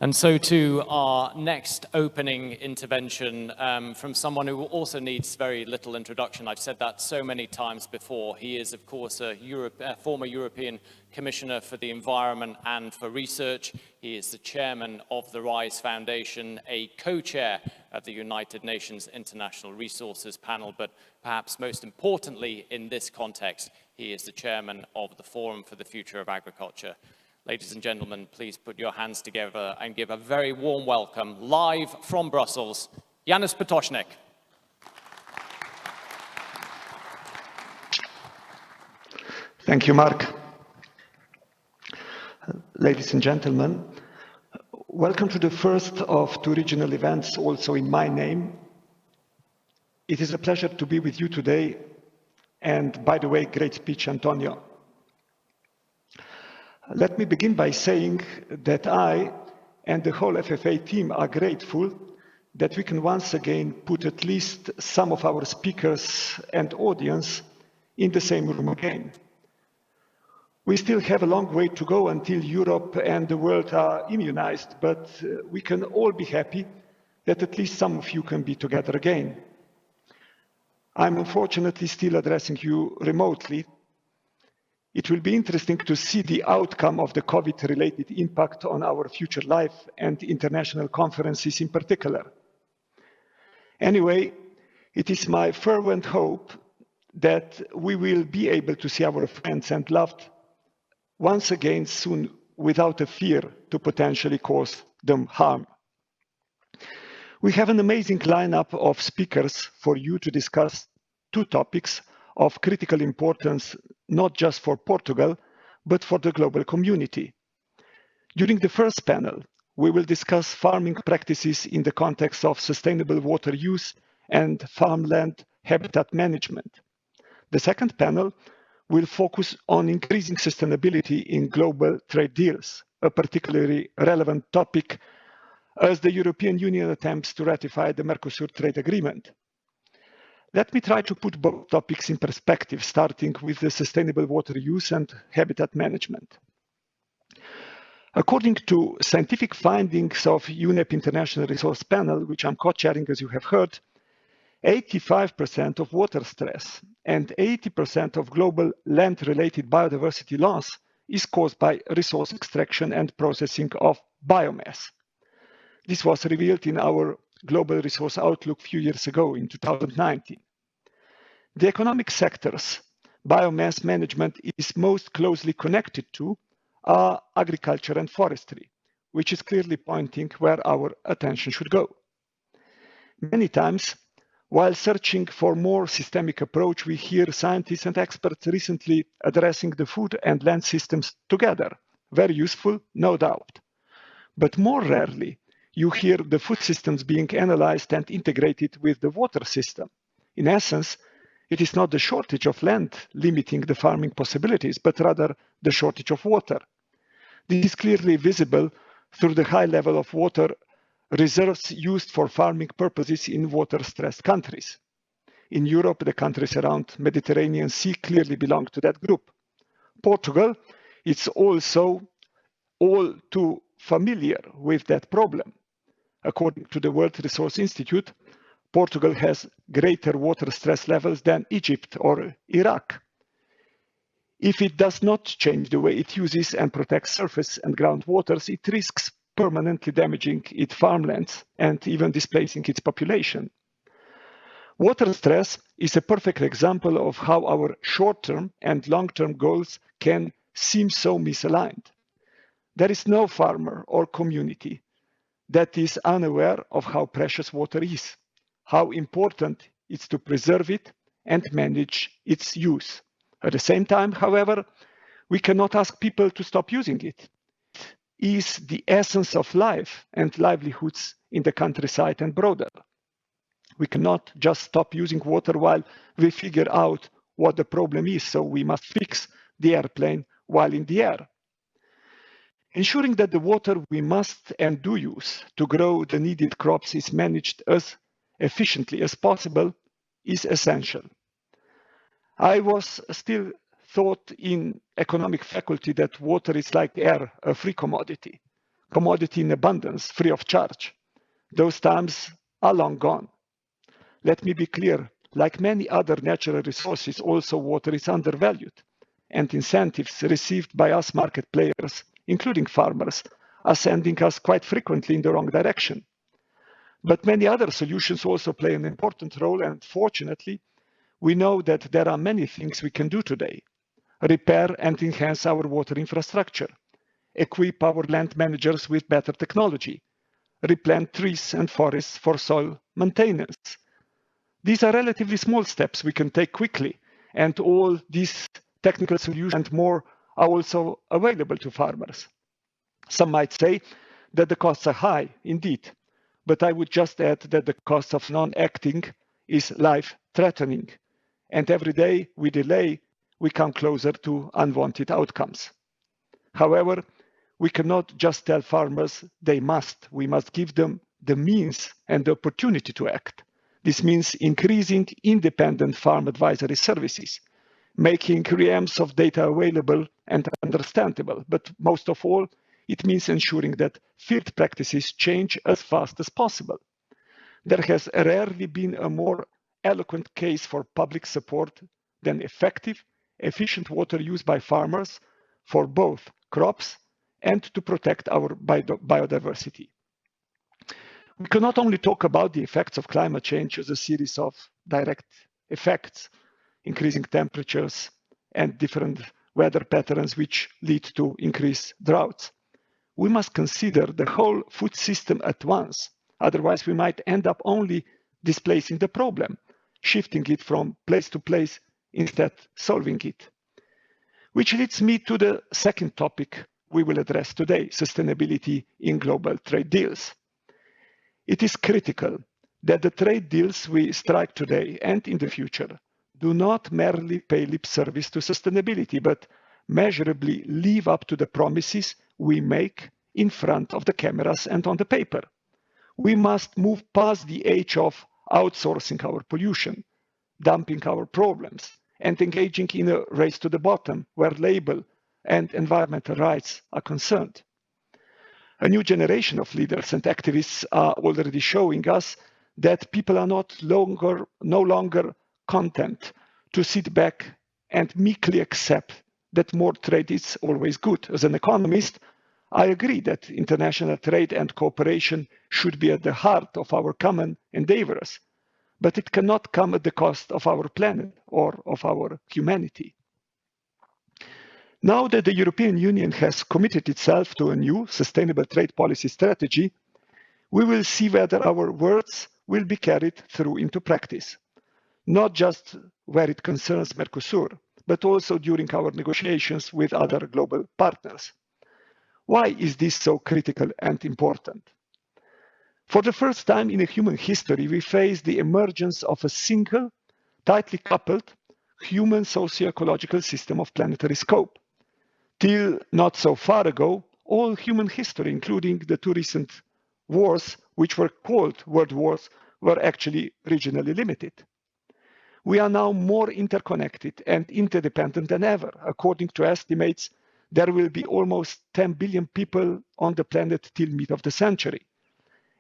And so to our next opening intervention from someone who also needs very little introduction. I've said that so many times before. He is, of course, a former European Commissioner for the Environment and for Research. He is the chairman of the RISE Foundation, a co-chair of the United Nations International Resources Panel, but perhaps most importantly in this context, he is the chairman of the Forum for the Future of Agriculture. Ladies and gentlemen, please put your hands together and give a very warm welcome, live from Brussels, Janusz Potočnik. Thank you, Mark. Ladies and gentlemen, welcome to the first of two regional events, also in my name. It is a pleasure to be with you today. And by the way, great speech, Antonio. Let me begin by saying that I and the whole FFA team are grateful that we can once again put at least some of our speakers and audience in the same room again. We still have a long way to go until Europe and the world are immunized, but we can all be happy that at least some of you can be together again. I'm unfortunately still addressing you remotely. It will be interesting to see the outcome of the COVID-related impact on our future life and international conferences in particular. Anyway, it is my fervent hope that we will be able to see our friends and loved once again soon without a fear to potentially cause them harm. We have an amazing lineup of speakers for you to discuss two topics of critical importance, not just for Portugal, but for the global community. During the first panel, we will discuss farming practices in the context of sustainable water use and farmland habitat management. The second panel will focus on increasing sustainability in global trade deals, a particularly relevant topic as the European Union attempts to ratify the Mercosur trade agreement. Let me try to put both topics in perspective, starting with the sustainable water use and habitat management. According to scientific findings of UNEP International Resource Panel, which I'm co-chairing as you have heard, 85% of water stress and 80% of global land-related biodiversity loss is caused by resource extraction and processing of biomass. This was revealed in our Global Resource Outlook a few years ago in 2019. The economic sectors biomass management is most closely connected to are agriculture and forestry, which is clearly pointing where our attention should go. Many times, while searching for more systemic approach, we hear scientists and experts recently addressing the food and land systems together. Very useful, no doubt. But more rarely, you hear the food systems being analyzed and integrated with the water system. In essence, it is not the shortage of land limiting the farming possibilities, but rather the shortage of water. This is clearly visible through the high level of water reserves used for farming purposes in water-stressed countries. In Europe, the countries around Mediterranean Sea clearly belong to that group. Portugal is also all too familiar with that problem. According to the World Resource Institute, Portugal has greater water stress levels than Egypt or Iraq. If it does not change the way it uses and protects surface and groundwaters, it risks permanently damaging its farmlands and even displacing its population. Water stress is a perfect example of how our short-term and long-term goals can seem so misaligned. There is no farmer or community that is unaware of how precious water is, how important it is to preserve it and manage its use. At the same time, however, we cannot ask people to stop using it. It is the essence of life and livelihoods in the countryside and broader. We cannot just stop using water while we figure out what the problem is, so we must fix the airplane while in the air. Ensuring that the water we must and do use to grow the needed crops is managed as efficiently as possible is essential. I was still taught in economic faculty that water is like air, a free commodity. commodity in abundance, free of charge. Those times are long gone. Let me be clear, like many other natural resources, also water is undervalued, and incentives received by us market players, including farmers, are sending us quite frequently in the wrong direction. But many other solutions also play an important role, and fortunately, we know that there are many things we can do today. Repair and enhance our water infrastructure, equip our land managers with better technology, replant trees and forests for soil maintenance. These are relatively small steps we can take quickly, and all these technical solutions and more are also available to farmers. Some might say that the costs are high, indeed, but I would just add that the cost of non-acting is life-threatening, and every day we delay, we come closer to unwanted outcomes. However, we cannot just tell farmers they must. We must give them the means and the opportunity to act. This means increasing independent farm advisory services, making realms of data available and understandable. But most of all, it means ensuring that field practices change as fast as possible. There has rarely been a more eloquent case for public support than effective, efficient water use by farmers for both crops and to protect our biodiversity. We cannot only talk about the effects of climate change as a series of direct effects, increasing temperatures and different weather patterns which lead to increased droughts. We must consider the whole food system at once. Otherwise, we might end up only displacing the problem, shifting it from place to place instead solving it. Which leads me to the second topic we will address today, sustainability in global trade deals. It is critical that the trade deals we strike today and in the future do not merely pay lip service to sustainability, but measurably live up to the promises we make in front of the cameras and on the paper. We must move past the age of outsourcing our pollution, dumping our problems, and engaging in a race to the bottom where labor and environmental rights are concerned. A new generation of leaders and activists are already showing us that people are no longer content to sit back and meekly accept that more trade is always good. As an economist, I agree that international trade and cooperation should be at the heart of our common endeavors, but it cannot come at the cost of our planet or of our humanity. Now that the European Union has committed itself to a new sustainable trade policy strategy, we will see whether our words will be carried through into practice, not just where it concerns Mercosur, but also during our negotiations with other global partners. Why is this so critical and important? For the first time in human history, we face the emergence of a single, tightly coupled, human socio-ecological system of planetary scope. Till not so far ago, all human history, including the two recent wars, which were called world wars, were actually regionally limited. We are now more interconnected and interdependent than ever. According to estimates, there will be almost 10 billion people on the planet till mid of the century.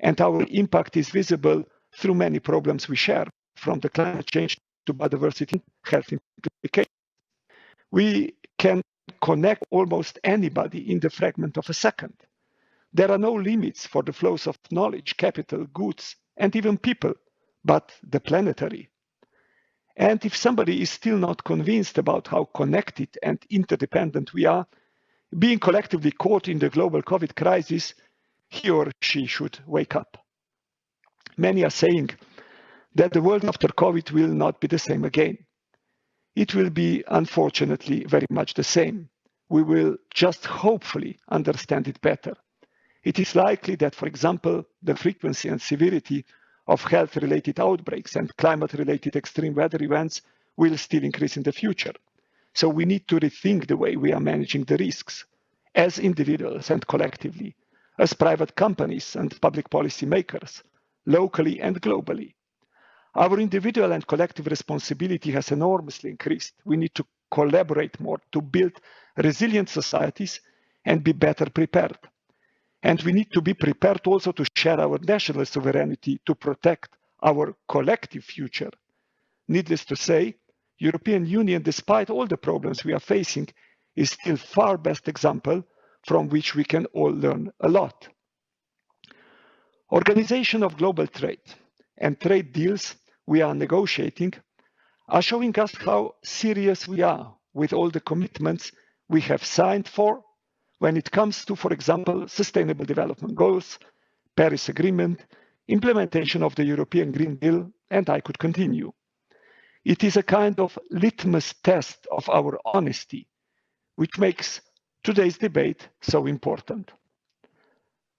And our impact is visible through many problems we share, from the climate change to biodiversity and health implications. We can connect almost anybody in the fragment of a second. There are no limits for the flows of knowledge, capital, goods, and even people, but the planetary. And if somebody is still not convinced about how connected and interdependent we are, being collectively caught in the global COVID crisis, he or she should wake up. Many are saying that the world after COVID will not be the same again. It will be, unfortunately, very much the same. We will just hopefully understand it better. It is likely that, for example, the frequency and severity of health-related outbreaks and climate-related extreme weather events will still increase in the future. So we need to rethink the way we are managing the risks as individuals and collectively, as private companies and public policy makers, locally and globally. Our individual and collective responsibility has enormously increased. We need to collaborate more to build resilient societies and be better prepared. And we need to be prepared also to share our national sovereignty to protect our collective future. Needless to say, European Union, despite all the problems we are facing, is still far best example from which we can all learn a lot. Organization of global trade and trade deals we are negotiating are showing us how serious we are with all the commitments we have signed for when it comes to, for example, Sustainable Development Goals, Paris Agreement, implementation of the European Green Deal, and I could continue. It is a kind of litmus test of our honesty, which makes today's debate so important.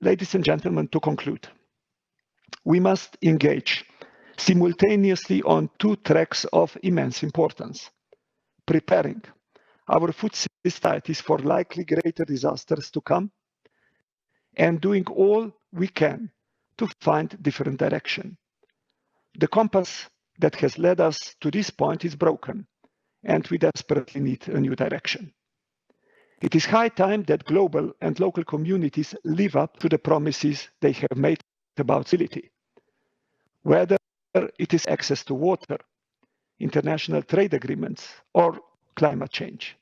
Ladies and gentlemen, to conclude, we must engage simultaneously on two tracks of immense importance: preparing our food societies for likely greater disasters to come, and doing all we can to find different direction. The compass that has led us to this point is broken, and we desperately need a new direction. It is high time that global and local communities live up to the promises they have made about stability, whether it is access to water, international trade agreements, or climate change.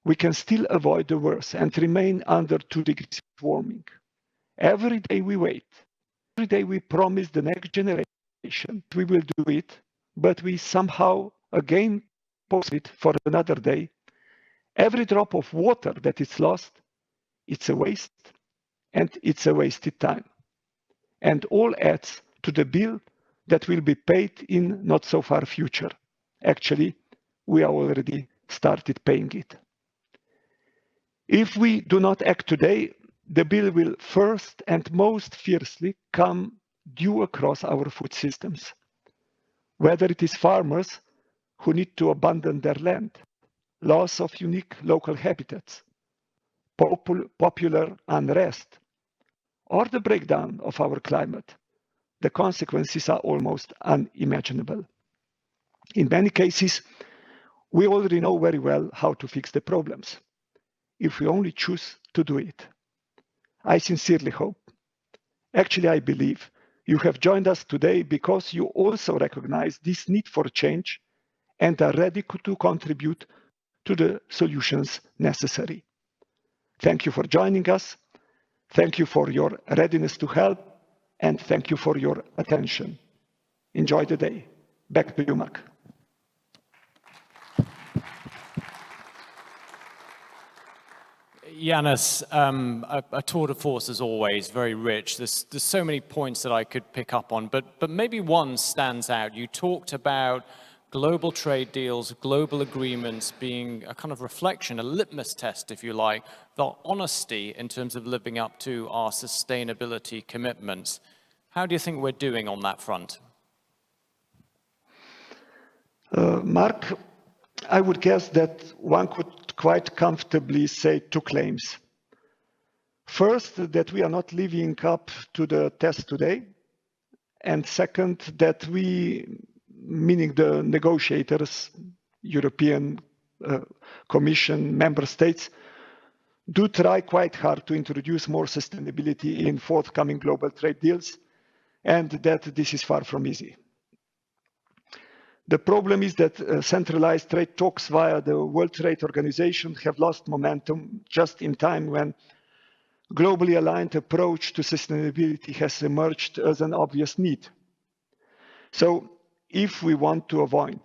We can still avoid the worst and remain under 2 degrees warming. Every day we wait, every day we promise the next generation we will do it, but we somehow again post it for another day. Every drop of water that is lost, it's a waste, and it's a wasted time. And all adds to the bill that will be paid in not so far future. Actually, we are already started paying it. If we do not act today, the bill will first and most fiercely come due across our food systems. Whether it is farmers who need to abandon their land, loss of unique local habitats, popular unrest, or the breakdown of our climate, the consequences are almost unimaginable. In many cases, we already know very well how to fix the problems, if we only choose to do it. I sincerely hope, actually I believe, you have joined us today because you also recognize this need for change and are ready to contribute to the solutions necessary. Thank you for joining us. Thank you for your readiness to help, and thank you for your attention. Enjoy the day. Back to you, Mark. Yanis, a tour de force as always, very rich. There's so many points that I could pick up on, but maybe one stands out. You talked about global trade deals, global agreements being a kind of reflection, a litmus test, if you like, the honesty in terms of living up to our sustainability commitments. How do you think we're doing on that front? Mark, I would guess that one could quite comfortably say two claims. First, that we are not living up to the test today. And second, that we, meaning the negotiators, European Commission, member states, do try quite hard to introduce more sustainability in forthcoming global trade deals, and that this is far from easy. The problem is that centralized trade talks via the World Trade Organization have lost momentum just in time when globally aligned approach to sustainability has emerged as an obvious need. So if we want to avoid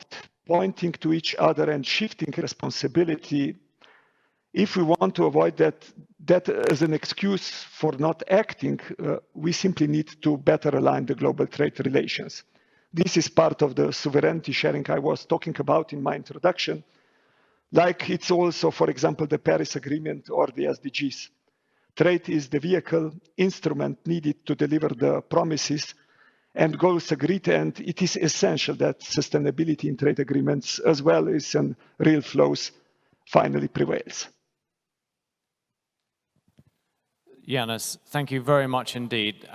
pointing to each other and shifting responsibility, if we want to avoid that as an excuse for not acting, we simply need to better align the global trade relations. This is part of the sovereignty sharing I was talking about in my introduction, like it's also, for example, the Paris Agreement or the SDGs. Trade is the vehicle, instrument needed to deliver the promises and goals agreed, and it is essential that sustainability in trade agreements as well as in real flows finally prevails. Yanis, thank you very much indeed.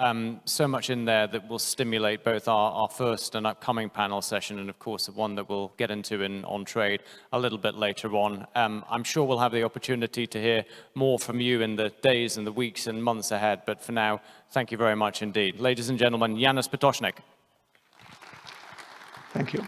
So much in there that will stimulate both our first and upcoming panel session, and of course the one that we'll get into on trade a little bit later on. I'm sure we'll have the opportunity to hear more from you in the days and the weeks and months ahead, but for now, thank you very much indeed. Ladies and gentlemen, Yanis Potočnik. Thank you.